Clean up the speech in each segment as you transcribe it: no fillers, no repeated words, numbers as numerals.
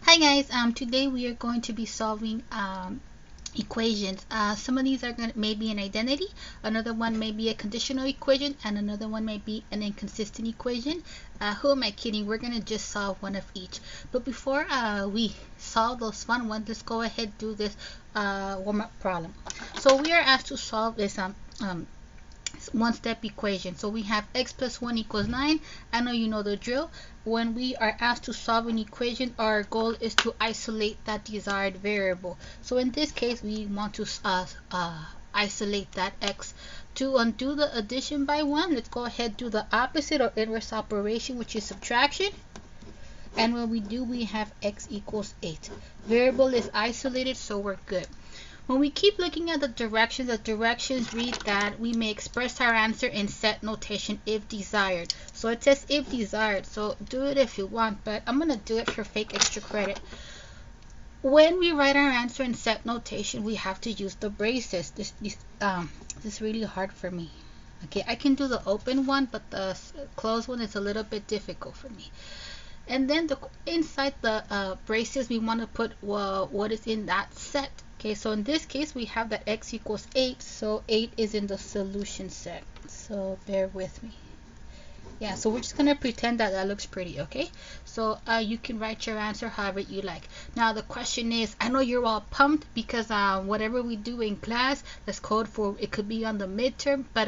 Hi guys, today we are going to be solving equations. Some of these are going to maybe an identity, another one may be a conditional equation, and another one may be an inconsistent equation. Who am I kidding? We're going to just solve one of each. But before we solve those fun ones, let's go ahead and do this warm-up problem. So we are asked to solve this one-step equation. So we have x plus 1 equals 9. I know you know the drill. When we are asked to solve an equation, our goal is to isolate that desired variable. So in this case, we want to isolate that x. To undo the addition by 1, let's go ahead and do the opposite or inverse operation, which is subtraction. And when we do, we have x equals 8. Variable is isolated, so we're good. When we keep looking at the directions read that we may express our answer in set notation if desired. So it says if desired, so do it if you want, but I'm going to do it for fake extra credit. When we write our answer in set notation, we have to use the braces. This is really hard for me. Okay, I can do the open one, but the closed one is a little bit difficult for me. And then inside the braces, we want to put what is in that set. Okay, so in this case, we have that x equals 8, so 8 is in the solution set. So bear with me. Yeah, so we're just going to pretend that looks pretty, okay? So you can write your answer however you like. Now the question is, I know you're all pumped because whatever we do in class, that's code for, it could be on the midterm, but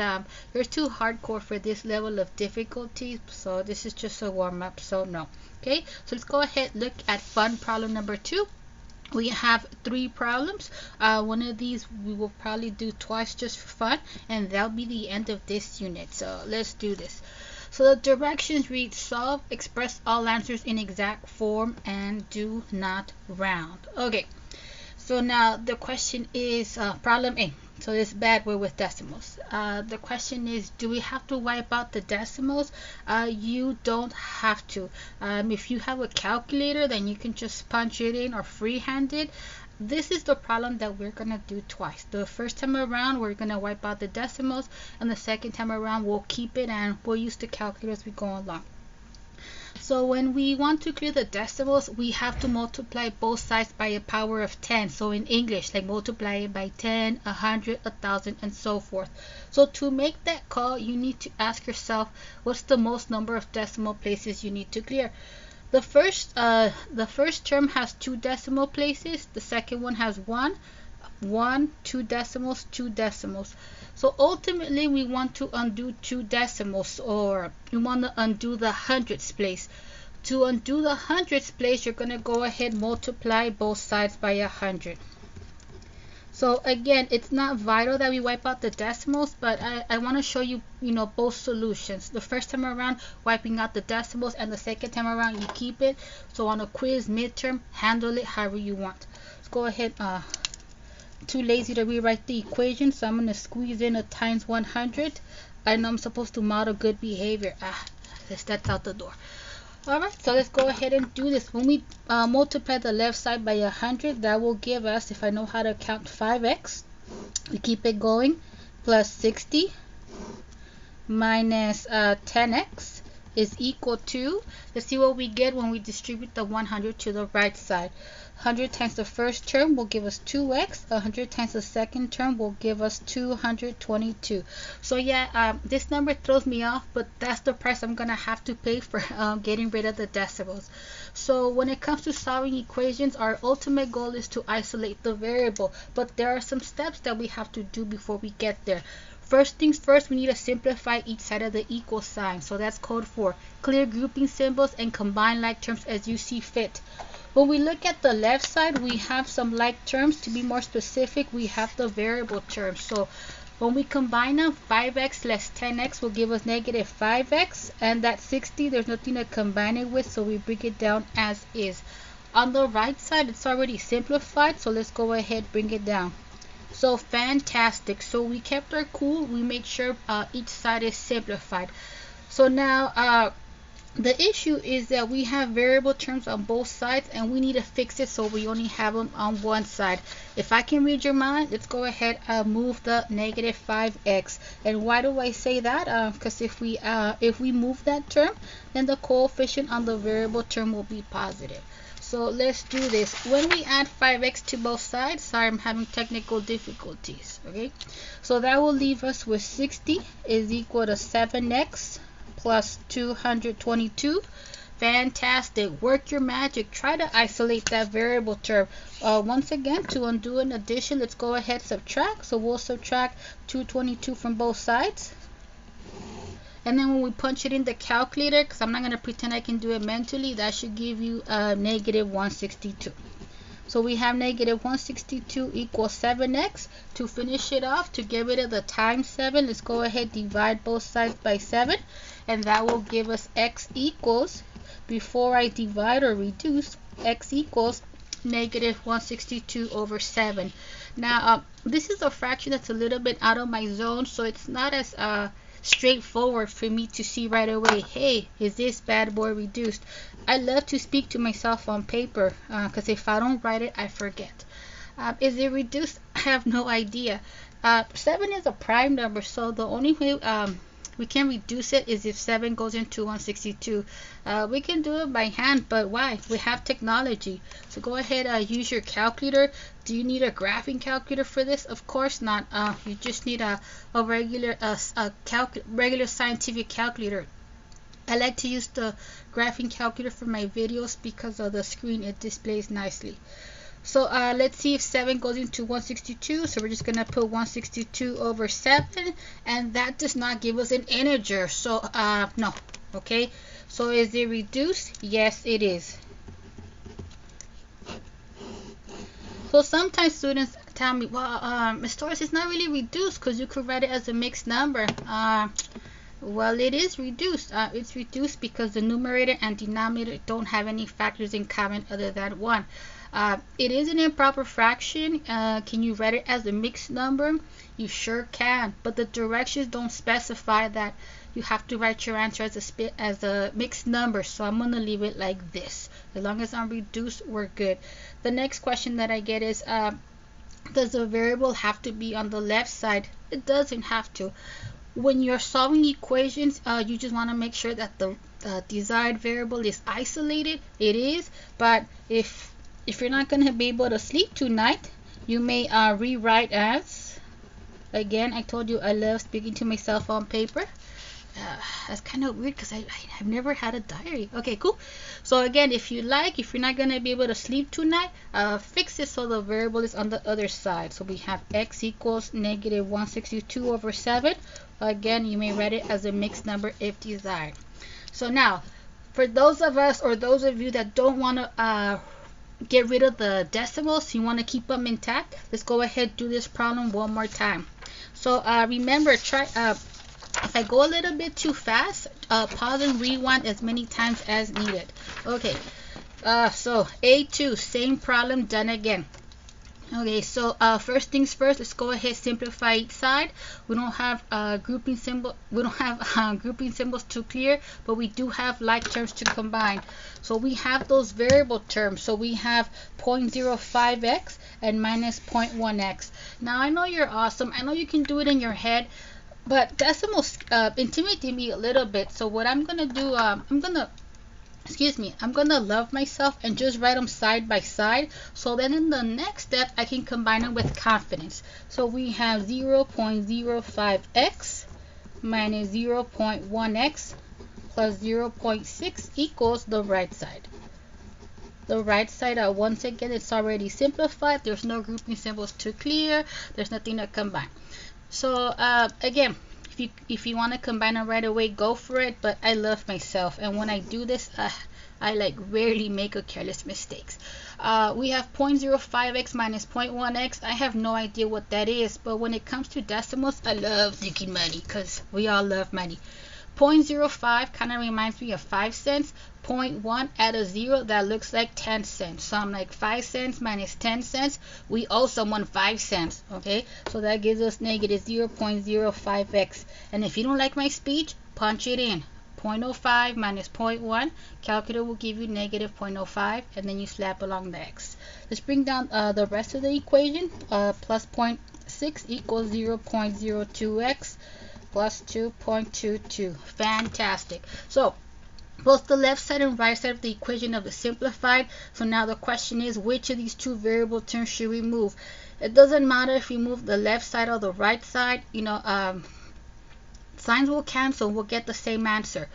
you're too hardcore for this level of difficulty, so this is just a warm-up, so no. Okay, so let's go ahead and look at fun problem number 2. We have 3 problems. One of these we will probably do twice just for fun, and that'll be the end of this unit. So let's do this. So the directions read solve, express all answers in exact form, and do not round. Okay, so now the question is problem A. So it's bad we're with decimals. The question is, do we have to wipe out the decimals? You don't have to. If you have a calculator, then you can just punch it in or freehand it. This is the problem that we're going to do twice. The first time around, we're going to wipe out the decimals, and the second time around, we'll keep it and we'll use the calculator as we go along. So when we want to clear the decimals, we have to multiply both sides by a power of 10. So in English, like multiply it by 10, 100, 1,000, and so forth. So to make that call, you need to ask yourself, what's the most number of decimal places you need to clear? The first term has 2 decimal places. The second one has 1, 2 decimals, 2 decimals. So ultimately we want to undo 2 decimals, or we want to undo the hundredths place. To undo the hundredths place, you're going to go ahead and multiply both sides by 100. So again, it's not vital that we wipe out the decimals, but I want to show you, both solutions. The first time around, wiping out the decimals, and the second time around, you keep it. So on a quiz, midterm, handle it however you want. Let's go ahead. Too lazy to rewrite the equation, so I'm going to squeeze in a times 100. I know I'm supposed to model good behavior. That's out the door. Alright, so let's go ahead and do this. When we multiply the left side by 100, that will give us, if I know how to count, 5x. We keep it going, plus 60 minus 10x is equal to, let's see what we get when we distribute the 100 to the right side. 100 times the first term will give us 2x. 100 times the second term will give us 222. So yeah, this number throws me off, but that's the price I'm gonna have to pay for getting rid of the decimals. So when it comes to solving equations, our ultimate goal is to isolate the variable, but there are some steps that we have to do before we get there. First things first, we need to simplify each side of the equal sign. So that's code for clear grouping symbols and combine like terms as you see fit. When we look at the left side, we have some like terms. To be more specific, we have the variable terms. So when we combine them, 5x less 10x will give us negative 5x. And that 60, there's nothing to combine it with, so we bring it down as is. On the right side, it's already simplified, so let's go ahead and bring it down. So fantastic. So we kept our cool. We make sure each side is simplified. So now the issue is that we have variable terms on both sides, and we need to fix it so we only have them on one side. If I can read your mind, let's go ahead and move the negative 5x. And why do I say that? Because if we move that term, then the coefficient on the variable term will be positive. So let's do this. When we add 5x to both sides, sorry, I'm having technical difficulties. Okay, so that will leave us with 60 is equal to 7x plus 222. Fantastic. Work your magic. Try to isolate that variable term. Once again, to undo an addition, let's go ahead subtract. So we'll subtract 222 from both sides. And then when we punch it in the calculator, because I'm not going to pretend I can do it mentally, that should give you negative 162. So we have negative 162 equals 7x. To finish it off, to get rid of the times 7, let's go ahead divide both sides by 7. And that will give us x equals, before I divide or reduce, x equals negative 162 over 7. Now, this is a fraction that's a little bit out of my zone, so it's not as straightforward for me to see right away, hey, is this bad boy reduced? I love to speak to myself on paper, because if I don't write it, I forget. Is it reduced? I have no idea. 7 is a prime number, so the only way we can reduce it is if 7 goes into 162. We can do it by hand, but why? We have technology. So go ahead, use your calculator. Do you need a graphing calculator for this? Of course not. You just need a regular regular scientific calculator. I like to use the graphing calculator for my videos because of the screen it displays nicely. So let's see if 7 goes into 162. So we're just going to put 162 over 7. And that does not give us an integer. So no. Okay. So is it reduced? Yes, it is. So sometimes students tell me, well, Ms. Torres, it's not really reduced because you could write it as a mixed number. Well, it is reduced. It's reduced because the numerator and denominator don't have any factors in common other than 1. It is an improper fraction. Can you write it as a mixed number? You sure can, but the directions don't specify that you have to write your answer as a mixed number. So I'm going to leave it like this. As long as I'm reduced, we're good. The next question that I get is, does the variable have to be on the left side? It doesn't have to. When you're solving equations, you just want to make sure that the desired variable is isolated. It is, but if you're not going to be able to sleep tonight, you may rewrite as, again, I told you I love speaking to myself on paper. That's kind of weird because I've never had a diary. Okay, cool. So again, if you're not going to be able to sleep tonight, fix it so the variable is on the other side. So we have x equals negative 162 over 7. Again, you may write it as a mixed number if desired. So now, for those of us or those of you that don't want to get rid of the decimals, you want to keep them intact, let's go ahead and do this problem one more time. So remember, if I go a little bit too fast, pause and rewind as many times as needed. Okay, so A2, same problem done again. Okay, so first things first, let's go ahead and simplify each side. We don't have grouping symbols to clear, but we do have like terms to combine. So we have those variable terms. So we have 0.05x and minus 0.1x. Now I know you're awesome. I know you can do it in your head, but decimals intimidate me a little bit. So what I'm gonna do, I'm gonna love myself and just write them side by side, so then in the next step I can combine them with confidence. So we have 0.05x minus 0.1x plus 0.6 equals the right side. The right side, once again, it's already simplified. There's no grouping symbols to clear. There's nothing to combine. So again, if you want to combine them right away, go for it, but I love myself, and when I do this, I like rarely make a careless mistakes. We have 0.05x minus 0.1x. I have no idea what that is, but when it comes to decimals, I love thinking money because we all love money. 0.05 kind of reminds me of 5 cents. 0.1, add a 0, that looks like 10 cents. So I'm like 5 cents minus 10 cents. We owe someone 5 cents. Okay, so that gives us negative 0.05x. And if you don't like my speech, punch it in. 0.05 minus 0.1. Calculator will give you negative 0.05, and then you slap along the x. Let's bring down the rest of the equation. Plus 0.6 equals 0.02x plus 2.22. Fantastic. So both the left side and right side of the equation of the simplified. So now the question is, which of these two variable terms should we move? It doesn't matter if we move the left side or the right side, signs will cancel, we'll get the same answer.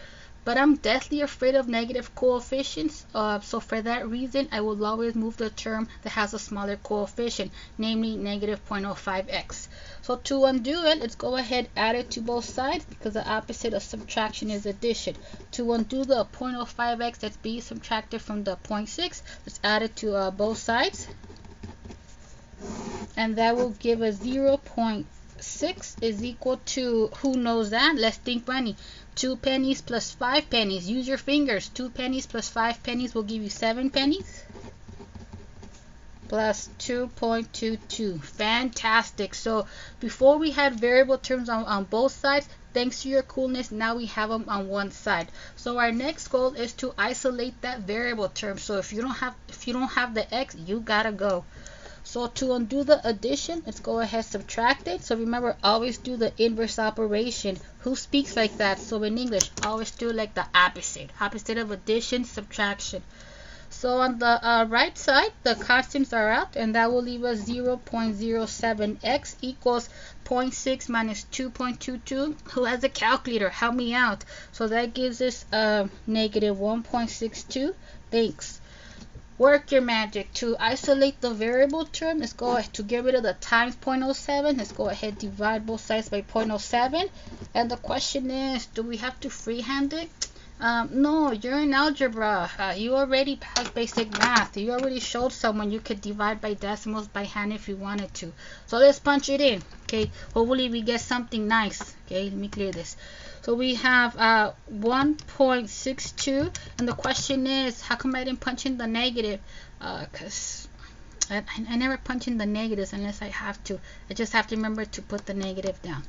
But I'm deathly afraid of negative coefficients, so for that reason I will always move the term that has a smaller coefficient, namely negative 0.05x. So to undo it, let's go ahead add it to both sides, because the opposite of subtraction is addition. To undo the 0.05x that's being subtracted from the 0.6, let's add it to both sides, and that will give us 0.6 is equal to, who knows that? Let's think money. 2 pennies plus 5 pennies. Use your fingers. 2 pennies plus 5 pennies will give you 7 pennies. Plus 2.22. Fantastic. So before we had variable terms on both sides. Thanks to your coolness, now we have them on one side. So our next goal is to isolate that variable term. So if you don't have the x, you gotta go. So to undo the addition, let's go ahead subtract it. So remember, always do the inverse operation. Who speaks like that? So in English, always do like the opposite of addition, subtraction. So on the right side, the constants are out, and that will leave us 0.07x equals 0.6 minus 2.22. Who has a calculator? Help me out. So that gives us negative 1.62. Thanks. Work your magic. To isolate the variable term, let's go ahead to get rid of the times 0.07. Let's go ahead divide both sides by 0.07. And the question is, do we have to freehand it? No, you're in algebra. You already passed basic math. You already showed someone you could divide by decimals by hand if you wanted to. So let's punch it in. Okay, hopefully we get something nice. Okay, let me clear this. So we have 1.62, and the question is, how come I didn't punch in the negative? Because I never punch in the negatives unless I have to. I just have to remember to put the negative down.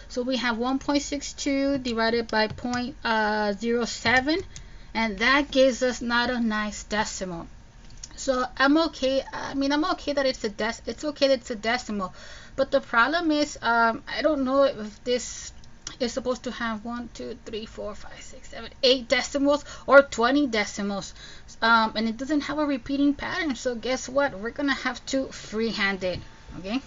So we have 1.62 divided by 0.07, and that gives us not a nice decimal. So I'm okay. I'm okay that it's okay that it's a decimal, but the problem is I don't know if this is supposed to have 1, 2, 3, 4, 5, 6, 7, 8 decimals or 20 decimals, and it doesn't have a repeating pattern. So guess what? We're gonna have to freehand it. Okay.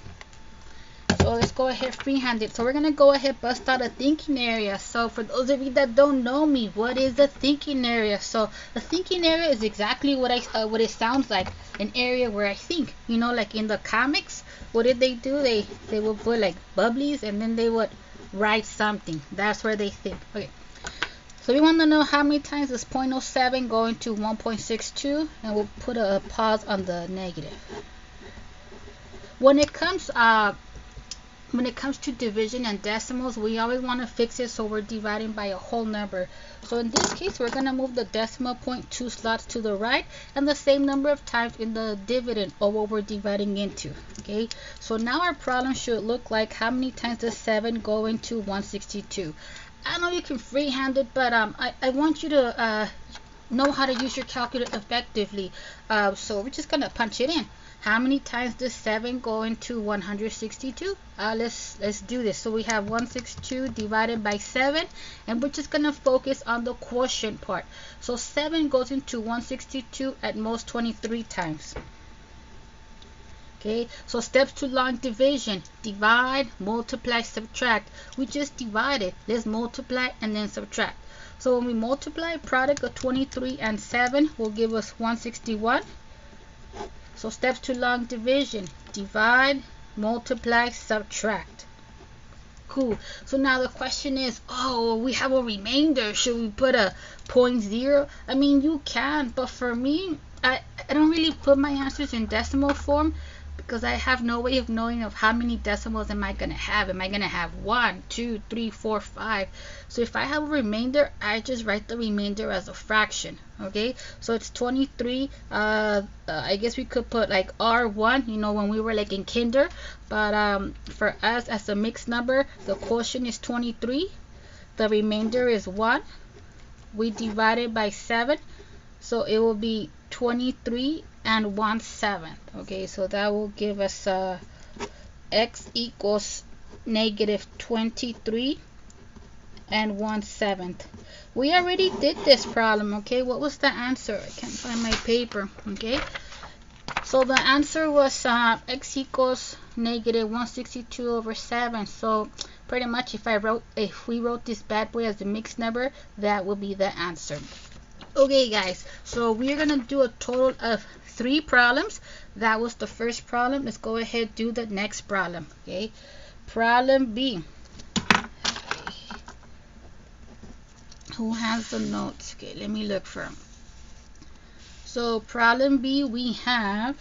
So let's go ahead freehand it. So we're gonna go ahead bust out a thinking area. So for those of you that don't know me, what is the thinking area? So the thinking area is exactly what it sounds like, an area where I think. Like in the comics, what did they do? They would put like bubblies, and then they would write something. That's where they think. Okay. So we want to know how many times is 0.07 going to 1.62, and we'll put a pause on the negative. When it comes to division and decimals, we always want to fix it so we're dividing by a whole number. So in this case, we're going to move the decimal point 2 slots to the right, and the same number of times in the dividend of what we're dividing into. Okay, so now our problem should look like, how many times does 7 go into 162? I know you can freehand it, but I want you to know how to use your calculator effectively. So we're just going to punch it in. How many times does 7 go into 162? Let's do this. So we have 162 divided by 7, and we're just gonna focus on the quotient part. So 7 goes into 162 at most 23 times. Okay, so steps to long division: divide, multiply, subtract. We just divided. Let's multiply and then subtract. So when we multiply, product of 23 and 7 will give us 161. So steps to long division: divide, multiply, subtract. Cool. So now the question is, we have a remainder. Should we put a 0.0? I mean, you can, but for me, I don't really put my answers in decimal form, because I have no way of knowing of how many decimals am I going to have. Am I going to have 1, 2, 3, 4, 5? So if I have a remainder, I just write the remainder as a fraction. Okay, so it's 23. I guess we could put like R1, when we were like in kinder, but for us as a mixed number, the quotient is 23, the remainder is 1. We divide it by 7, so it will be 23 and 1/7. Okay, so that will give us x equals negative 23 and 1/7. We already did this problem, okay? What was the answer? I can't find my paper, okay? So the answer was x equals -162/7. So pretty much if we wrote this bad boy as a mixed number, that would be the answer. Okay guys, so we're gonna do a total of 3 problems. That was the first problem. Let's go ahead and do the next problem. Okay, problem B. Who has the notes? Okay, let me look for them. So problem B, we have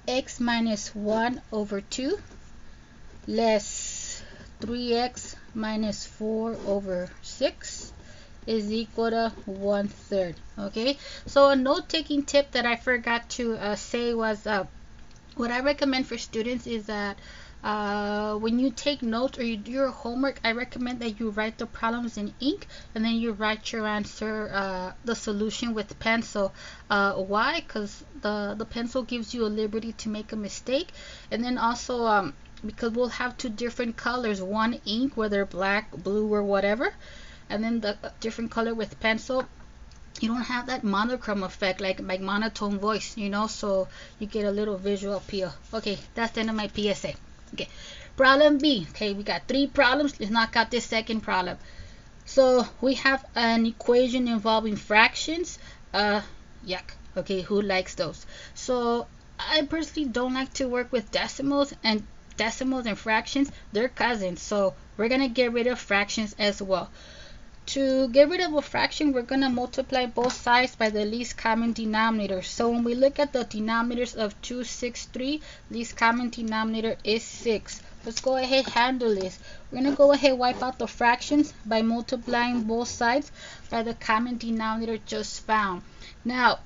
x minus 1/2 less 3x minus 4/6 is equal to 1/3. Okay, so a note-taking tip that I forgot to say was what I recommend for students is that when you take notes or you do your homework, I recommend that you write the problems in ink and then you write your answer, the solution with pencil. Why? Because the pencil gives you a liberty to make a mistake, and then also because we'll have 2 different colors, one ink, whether black, blue, or whatever, and then the different color with pencil. You don't have that monochrome effect like monotone voice, you know, so you get a little visual appeal. Okay, that's the end of my PSA. Okay, problem B. Okay, we got 3 problems. Let's knock out this second problem. So we have an equation involving fractions. Yuck. Okay, who likes those? So I personally don't like to work with decimals and fractions. They're cousins, so we're gonna get rid of fractions as well. To get rid of a fraction, we're going to multiply both sides by the least common denominator. So when we look at the denominators of 2, 6, 3, least common denominator is 6. Let's go ahead and handle this. We're going to go ahead and wipe out the fractions by multiplying both sides by the common denominator just found. Now,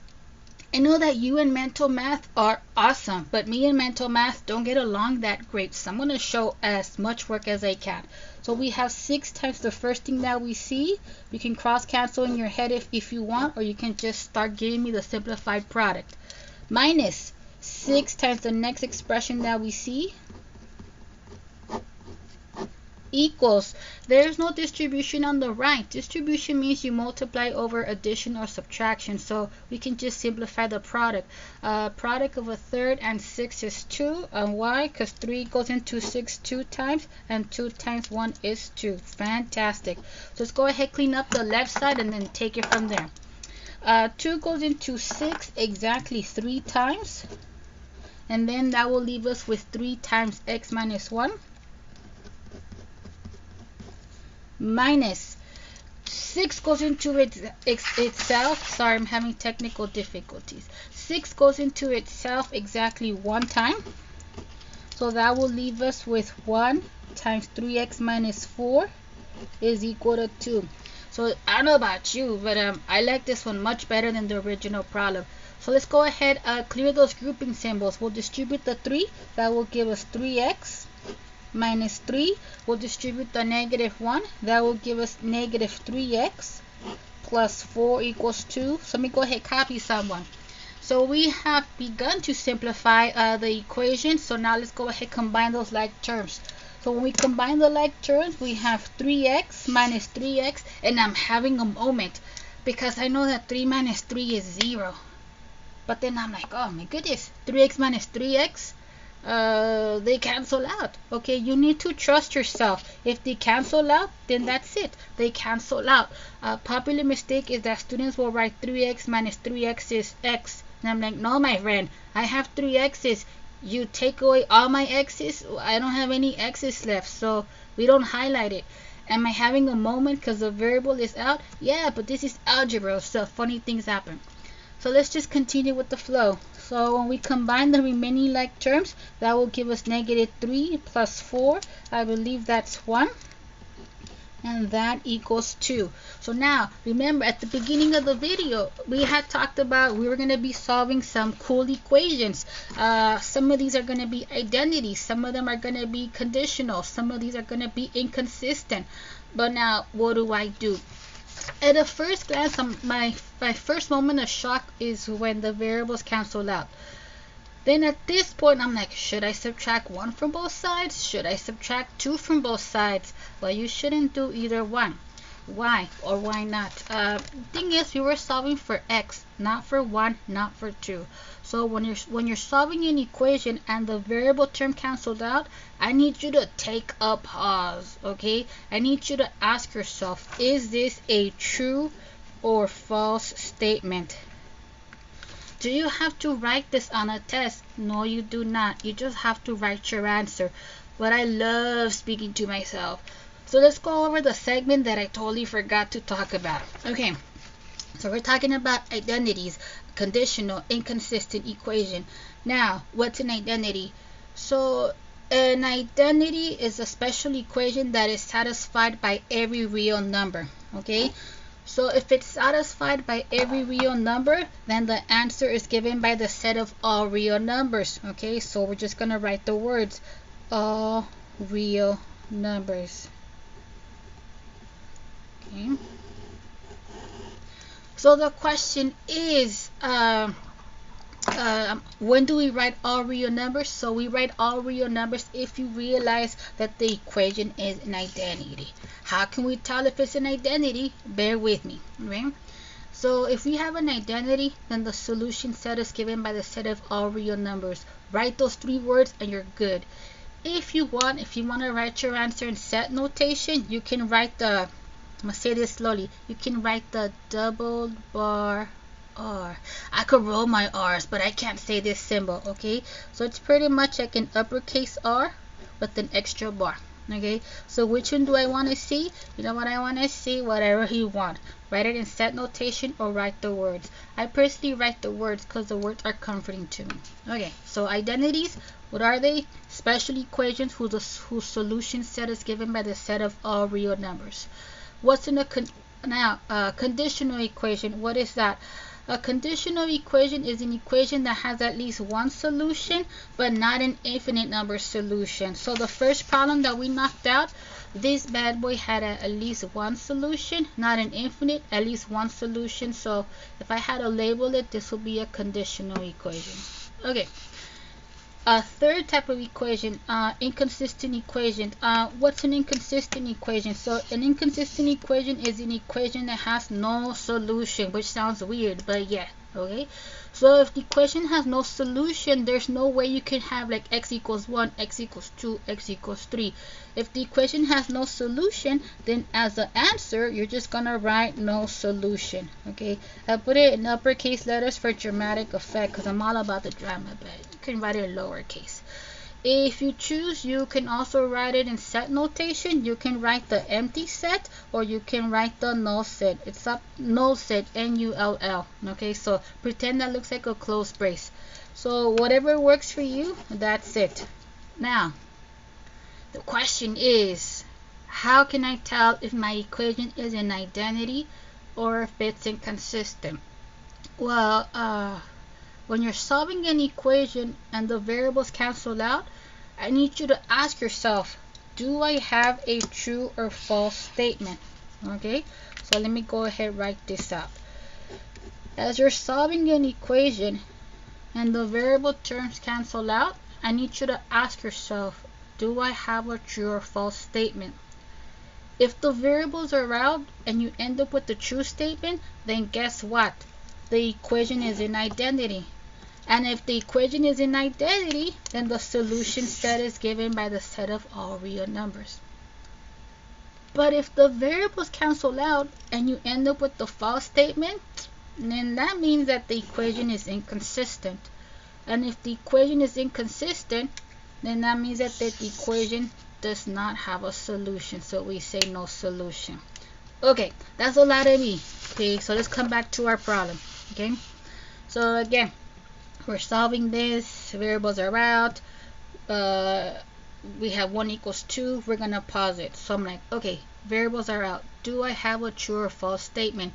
I know that you in mental math are awesome, but me and mental math don't get along that great. So I'm going to show as much work as I can. So we have 6 times the first thing that we see. You can cross cancel in your head if you want, or you can just start giving me the simplified product. Minus 6 times the next expression that we see equals, there's no distribution on the right. Distribution means you multiply over addition or subtraction, so we can just simplify the product. Product of 1/3 and 6 is 2. And why? Because 3 goes into 6 2 times, and 2 times 1 is 2. Fantastic. So let's go ahead, clean up the left side, and then take it from there. 2 goes into 6 exactly 3 times, and then that will leave us with 3 times x minus 1 minus 6 goes into itself. Sorry, I'm having technical difficulties. 6 goes into itself exactly 1 time, so that will leave us with 1 times 3x minus 4 is equal to 2. So I don't know about you, but I like this one much better than the original problem. So let's go ahead, clear those grouping symbols. We'll distribute the 3. That will give us 3x minus 3. We'll distribute the -1. That will give us -3x plus 4 equals 2. So let me go ahead and copy someone. So we have begun to simplify the equation. So now let's go ahead and combine those like terms. So when we combine the like terms, we have 3x minus 3x, and I'm having a moment because I know that 3 minus 3 is 0. But then I'm like, oh my goodness, 3x minus 3x, they cancel out. Okay, you need to trust yourself. If they cancel out, then that's it. They cancel out. A popular mistake is that students will write 3x minus 3x is x. And I'm like, no, my friend, I have 3 x's. You take away all my x's, I don't have any x's left, so we don't highlight it. Am I having a moment because the variable is out? Yeah, but this is algebra, so funny things happen. So let's just continue with the flow. So when we combine the remaining like terms, that will give us -3 plus 4. I believe that's 1. And that equals 2. So now, remember at the beginning of the video, we had talked about we were going to be solving some cool equations. Some of these are going to be identities. Some of them are going to be conditional. Some of these are going to be inconsistent. But now, what do? At a first glance, my first moment of shock is when the variables cancel out. Then at this point, I'm like, should I subtract 1 from both sides? Should I subtract 2 from both sides? Well, you shouldn't do either one. Why or why not? Thing is, we were solving for x, not for 1, not for 2. So when you're solving an equation and the variable term canceled out, I need you to take a pause, okay? I need you to ask yourself, is this a true or false statement? Do you have to write this on a test? No, you do not. You just have to write your answer. But I love speaking to myself. So let's go over the segment that I totally forgot to talk about. Okay, so we're talking about identities, conditional, inconsistent equation. Now, what's an identity? So an identity is a special equation that is satisfied by every real number. Okay, so if it's satisfied by every real number, then the answer is given by the set of all real numbers. Okay, so we're just gonna write the words all real numbers. Okay. So the question is, when do we write all real numbers? So we write all real numbers if you realize that the equation is an identity. How can we tell if it's an identity? Bear with me. Okay? So if we have an identity, then the solution set is given by the set of all real numbers. Write those 3 words and you're good. If you want to write your answer in set notation, you can write the, I'm gonna say this slowly, you can write the double bar R. I could roll my R's, but I can't say this symbol, okay? So it's pretty much like an uppercase R with an extra bar, okay? So which one do I want to see? You know what I want to see? Whatever you want. Write it in set notation or write the words. I personally write the words because the words are comforting to me. Okay, so identities, what are they? Special equations whose solution set is given by the set of all real numbers. What's in a conditional equation? What is that? A conditional equation is an equation that has at least one solution, but not an infinite number solution. So the first problem that we knocked out, this bad boy had at least one solution, not an infinite, at least one solution. So if I had to label it, this will be a conditional equation. Okay. A third type of equation, inconsistent equation. What's an inconsistent equation? So an inconsistent equation is an equation that has no solution, which sounds weird, but yeah, okay? So if the equation has no solution, there's no way you can have like x equals 1, x equals 2, x equals 3. If the equation has no solution, then as the answer, you're just gonna write no solution, okay? I put it in uppercase letters for dramatic effect because I'm all about the drama, but you can write it in lowercase. If you choose, you can also write it in set notation. You can write the empty set or you can write the null set. It's up null set, N-U-L-L. Okay, so pretend that looks like a closed brace. So whatever works for you, that's it. Now, the question is, how can I tell if my equation is an identity or if it's inconsistent? Well, when you're solving an equation and the variables cancel out, I need you to ask yourself, do I have a true or false statement? Okay, so let me go ahead and write this out. As you're solving an equation and the variable terms cancel out, I need you to ask yourself, do I have a true or false statement? If the variables are out and you end up with the true statement, then guess what? The equation is an identity. And if the equation is an identity, then the solution set is given by the set of all real numbers. But if the variables cancel out and you end up with the false statement, then that means that the equation is inconsistent. And if the equation is inconsistent, then that means that the equation does not have a solution. So we say no solution. Okay, that's a lot of me. Okay, so let's come back to our problem. Okay, so again, we're solving this, variables are out, we have 1 equals 2, we're gonna pause it. So I'm like, okay, variables are out, do I have a true or false statement?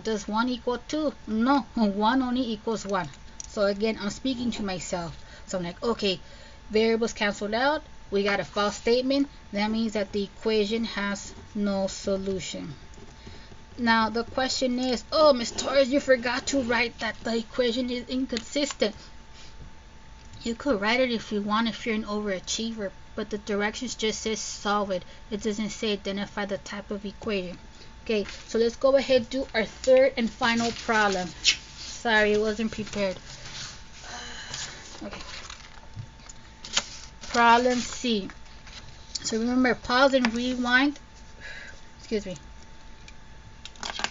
Does 1 equal 2? No, 1 only equals 1. So again, I'm speaking to myself. So I'm like, okay, variables canceled out, we got a false statement, that means that the equation has no solution. Now the question is, oh, Miss Torres, you forgot to write that the equation is inconsistent. You could write it if you want, if you're an overachiever, but the directions just says solve it. It doesn't say identify the type of equation. Okay, so let's go ahead and do our third and final problem. Sorry, it wasn't prepared. Okay. Problem C. So remember, pause and rewind. Excuse me.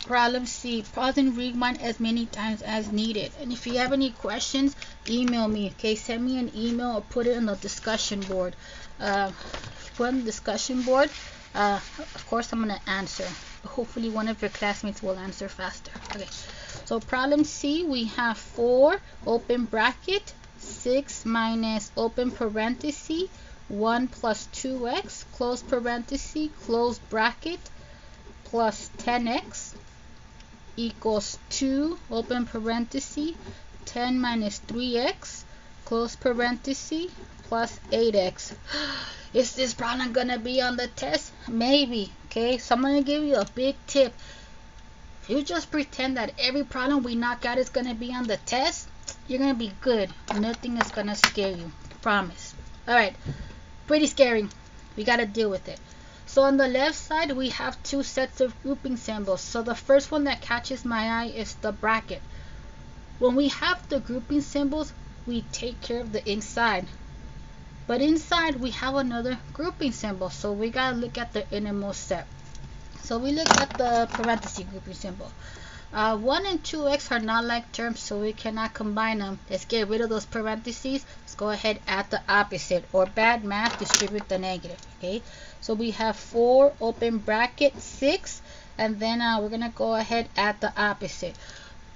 Problem C. Pause and rewind as many times as needed. And if you have any questions, email me. Okay, send me an email or put it on the discussion board. Put on the discussion board. Of course, I'm gonna answer. Hopefully, one of your classmates will answer faster. Okay. So problem C, we have 4 open bracket 6 minus open parenthesis 1 plus 2x close parenthesis close bracket plus 10x equals 2 open parenthesis 10 minus 3x close parenthesis plus 8x. Is this problem gonna be on the test? Maybe. Okay, so I'm gonna give you a big tip. If you just pretend that every problem we knock out is gonna be on the test, you're gonna be good. Nothing is gonna scare you. Promise. Alright, pretty scary. We gotta deal with it. So on the left side we have 2 sets of grouping symbols. So the first one that catches my eye is the bracket. When we have the grouping symbols, we take care of the inside. But inside we have another grouping symbol, so we gotta look at the innermost set. So we look at the parenthesis grouping symbol. 1 and 2x are not like terms, so we cannot combine them. Let's get rid of those parentheses. Let's go ahead and add the opposite, or bad math, distribute the negative. Okay, so we have 4 open bracket 6, and then we're gonna go ahead and add the opposite.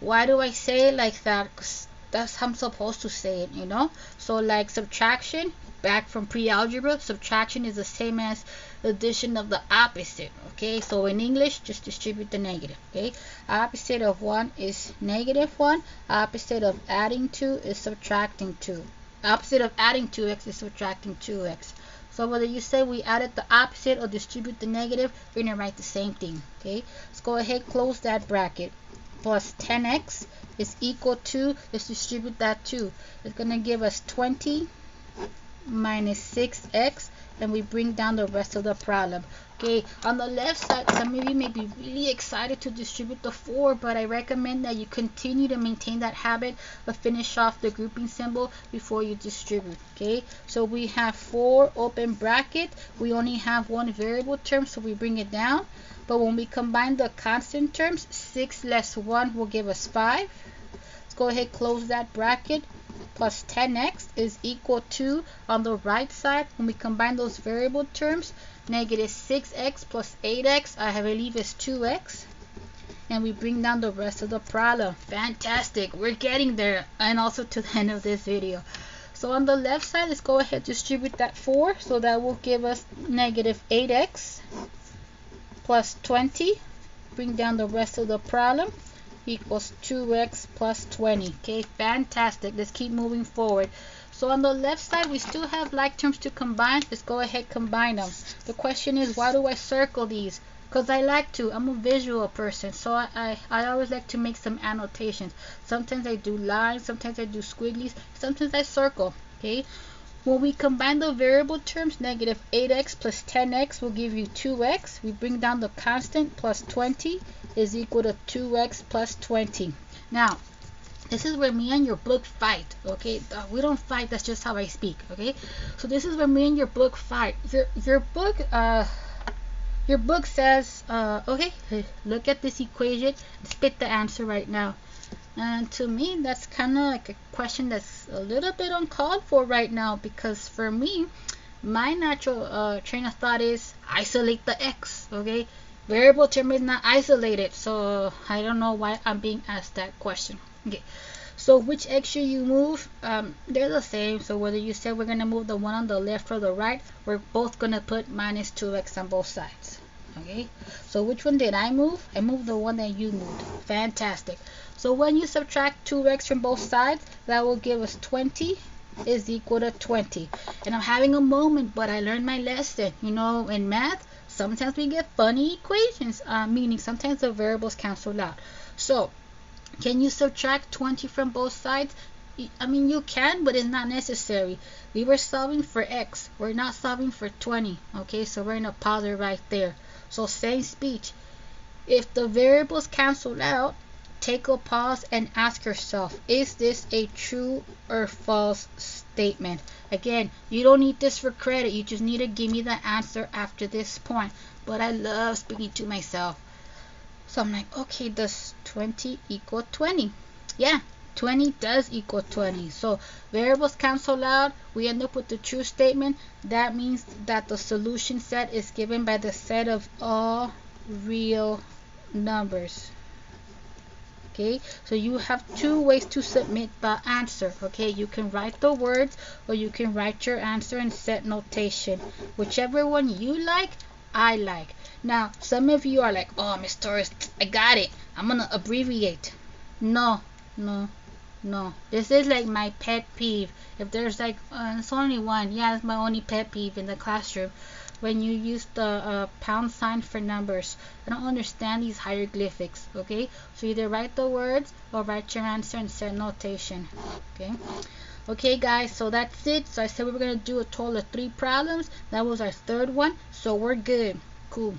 Why do I say it like that? 'Cause that's how I'm supposed to say it, you know. So like subtraction, back from pre-algebra, subtraction is the same as addition of the opposite. Okay, so in English, just distribute the negative. Okay, opposite of 1 is -1. Opposite of adding 2 is subtracting 2. Opposite of adding 2x is subtracting 2x. So whether you say we added the opposite or distribute the negative, we're gonna write the same thing. Okay, let's go ahead, close that bracket. Plus 10x is equal to, let's distribute that 2. It's gonna give us 20 minus 6x, and we bring down the rest of the problem. Okay, on the left side, some of you may be really excited to distribute the 4, but I recommend that you continue to maintain that habit of finish off the grouping symbol before you distribute. Okay, so we have 4 open bracket. We only have one variable term, so we bring it down. But when we combine the constant terms, 6 less 1 will give us 5. Let's go ahead, close that bracket. Plus 10x is equal to, on the right side, when we combine those variable terms, negative 6x plus 8x, I believe is 2x. And we bring down the rest of the problem. Fantastic, we're getting there, and also to the end of this video. So on the left side, let's go ahead and distribute that 4, so that will give us negative 8x plus 20. Bring down the rest of the problem. Equals 2x plus 20. Okay, fantastic. Let's keep moving forward. So on the left side, we still have like terms to combine. Let's go ahead and combine them. The question is, why do I circle these? Because I like to. I'm a visual person, so I always like to make some annotations. Sometimes I do lines, sometimes I do squigglies, sometimes I circle. Okay, when we combine the variable terms, negative 8x plus 10x will give you 2x. We bring down the constant, plus 20 is equal to 2x plus 20. Now, this is where me and your book fight. Okay, we don't fight, that's just how I speak. Okay, so this is where me and your book fight. Your book says, okay, look at this equation, spit the answer right now. And to me, that's kind of like a question that's a little bit uncalled for right now, because for me, my natural train of thought is isolate the x. Okay, variable term is not isolated, so I don't know why I'm being asked that question. Okay, so which x should you move? They're the same, so whether you say we're gonna move the one on the left or the right, we're both gonna put minus 2x on both sides. Okay, so which one did I move? I moved the one that you moved. Fantastic. So when you subtract 2x from both sides, that will give us 20 is equal to 20. And I'm having a moment, but I learned my lesson. You know, in math, sometimes we get funny equations, meaning sometimes the variables cancel out. So can you subtract 20 from both sides? I mean, you can, but it's not necessary. We were solving for x. We're not solving for 20. Okay, so we're gonna pause it right there. So same speech. If the variables cancel out, take a pause and ask yourself, is this a true or false statement? Again, you don't need this for credit. You just need to give me the answer after this point. But I love speaking to myself. So I'm like, okay, does 20 equal 20? Yeah, 20 does equal 20. So variables cancel out. We end up with the true statement. That means that the solution set is given by the set of all real numbers. Okay, so you have two ways to submit the answer. Okay, you can write the words or you can write your answer in set notation. Whichever one you like, I like. Now, some of you are like, oh, Miss Torres, I got it. I'm gonna abbreviate. No, no, no. This is like my pet peeve. If there's like, it's only one. Yeah, it's my only pet peeve in the classroom. When you use the pound sign for numbers. I don't understand these hieroglyphics. Okay, so either write the words or write your answer in set notation. Okay. Okay guys, so that's it. So I said we were going to do a total of 3 problems. That was our third one, so we're good. Cool.